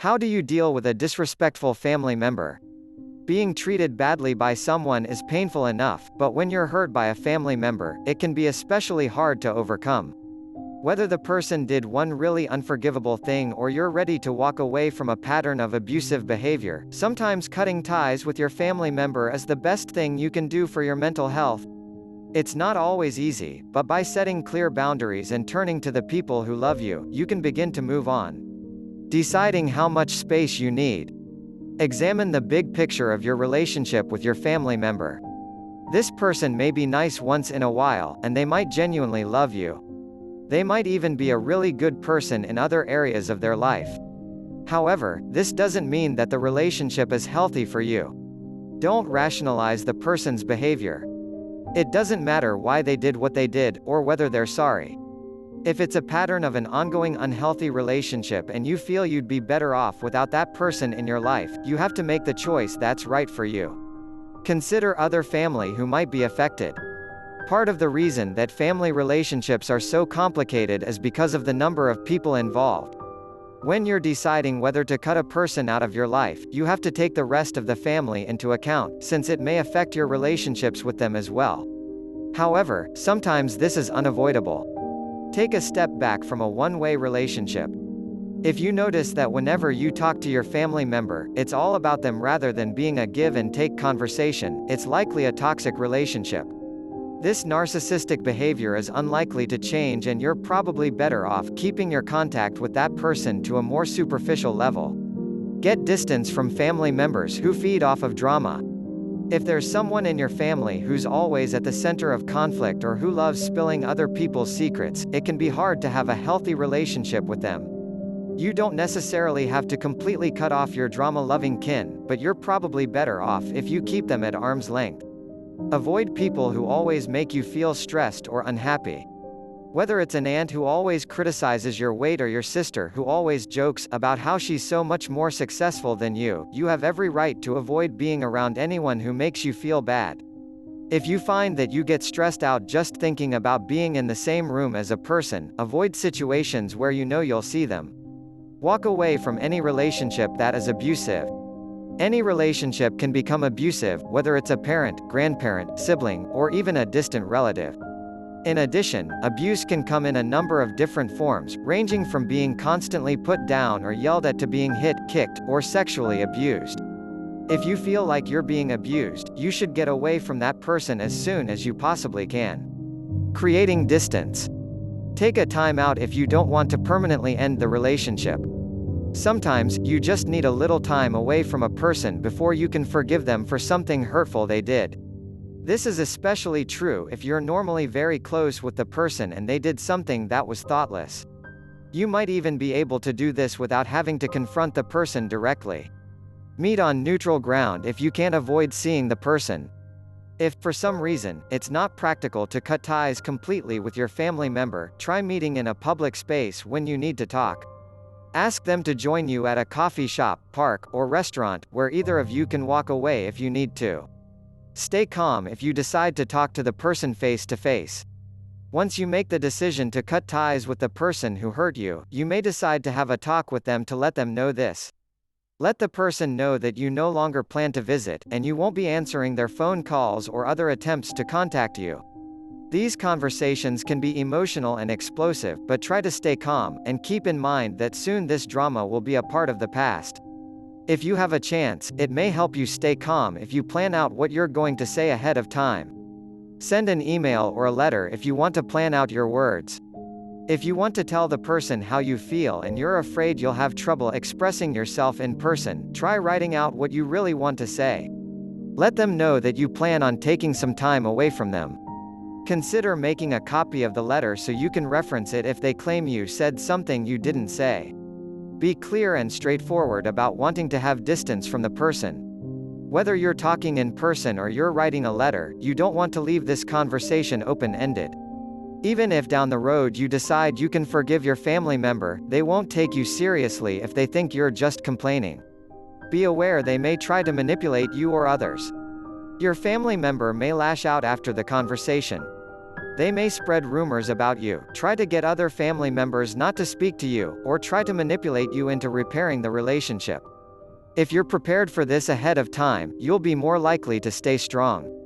How do you deal with a disrespectful family member? Being treated badly by someone is painful enough, but when you're hurt by a family member, it can be especially hard to overcome. Whether the person did one really unforgivable thing or you're ready to walk away from a pattern of abusive behavior, sometimes cutting ties with your family member is the best thing you can do for your mental health. It's not always easy, but by setting clear boundaries and turning to the people who love you, you can begin to move on. Deciding how much space you need. Examine the big picture of your relationship with your family member. This person may be nice once in a while, and they might genuinely love you. They might even be a really good person in other areas of their life. However, this doesn't mean that the relationship is healthy for you. Don't rationalize the person's behavior. It doesn't matter why they did what they did, or whether they're sorry. If it's a pattern of an ongoing unhealthy relationship and you feel you'd be better off without that person in your life, you have to make the choice that's right for you. Consider other family who might be affected. Part of the reason that family relationships are so complicated is because of the number of people involved. When you're deciding whether to cut a person out of your life, you have to take the rest of the family into account, since it may affect your relationships with them as well. However, sometimes this is unavoidable. Take a step back from a one-way relationship. If you notice that whenever you talk to your family member, it's all about them rather than being a give and take conversation, it's likely a toxic relationship. This narcissistic behavior is unlikely to change, and you're probably better off keeping your contact with that person to a more superficial level. Get distance from family members who feed off of drama. If there's someone in your family who's always at the center of conflict or who loves spilling other people's secrets, it can be hard to have a healthy relationship with them. You don't necessarily have to completely cut off your drama-loving kin, but you're probably better off if you keep them at arm's length. Avoid people who always make you feel stressed or unhappy. Whether it's an aunt who always criticizes your weight or your sister who always jokes about how she's so much more successful than you have every right to avoid being around anyone who makes you feel bad. If you find that you get stressed out just thinking about being in the same room as a person, avoid situations where you know you'll see them. Walk away from any relationship that is abusive. Any relationship can become abusive, whether it's a parent, grandparent, sibling, or even a distant relative. In addition, abuse can come in a number of different forms, ranging from being constantly put down or yelled at to being hit, kicked, or sexually abused. If you feel like you're being abused, you should get away from that person as soon as you possibly can. Creating distance. Take a time out if you don't want to permanently end the relationship. Sometimes, you just need a little time away from a person before you can forgive them for something hurtful they did. This is especially true if you're normally very close with the person and they did something that was thoughtless. You might even be able to do this without having to confront the person directly. Meet on neutral ground if you can't avoid seeing the person. If, for some reason, it's not practical to cut ties completely with your family member, try meeting in a public space when you need to talk. Ask them to join you at a coffee shop, park, or restaurant, where either of you can walk away if you need to. Stay calm if you decide to talk to the person face to face. Once you make the decision to cut ties with the person who hurt you, you may decide to have a talk with them to let them know this. Let the person know that you no longer plan to visit, and you won't be answering their phone calls or other attempts to contact you. These conversations can be emotional and explosive, but try to stay calm, and keep in mind that soon this drama will be a part of the past. If you have a chance, it may help you stay calm if you plan out what you're going to say ahead of time. Send an email or a letter if you want to plan out your words. If you want to tell the person how you feel and you're afraid you'll have trouble expressing yourself in person, try writing out what you really want to say. Let them know that you plan on taking some time away from them. Consider making a copy of the letter so you can reference it if they claim you said something you didn't say. Be clear and straightforward about wanting to have distance from the person. Whether you're talking in person or you're writing a letter, you don't want to leave this conversation open-ended. Even if down the road you decide you can forgive your family member, they won't take you seriously if they think you're just complaining. Be aware they may try to manipulate you or others. Your family member may lash out after the conversation. They may spread rumors about you, try to get other family members not to speak to you, or try to manipulate you into repairing the relationship. If you're prepared for this ahead of time, you'll be more likely to stay strong.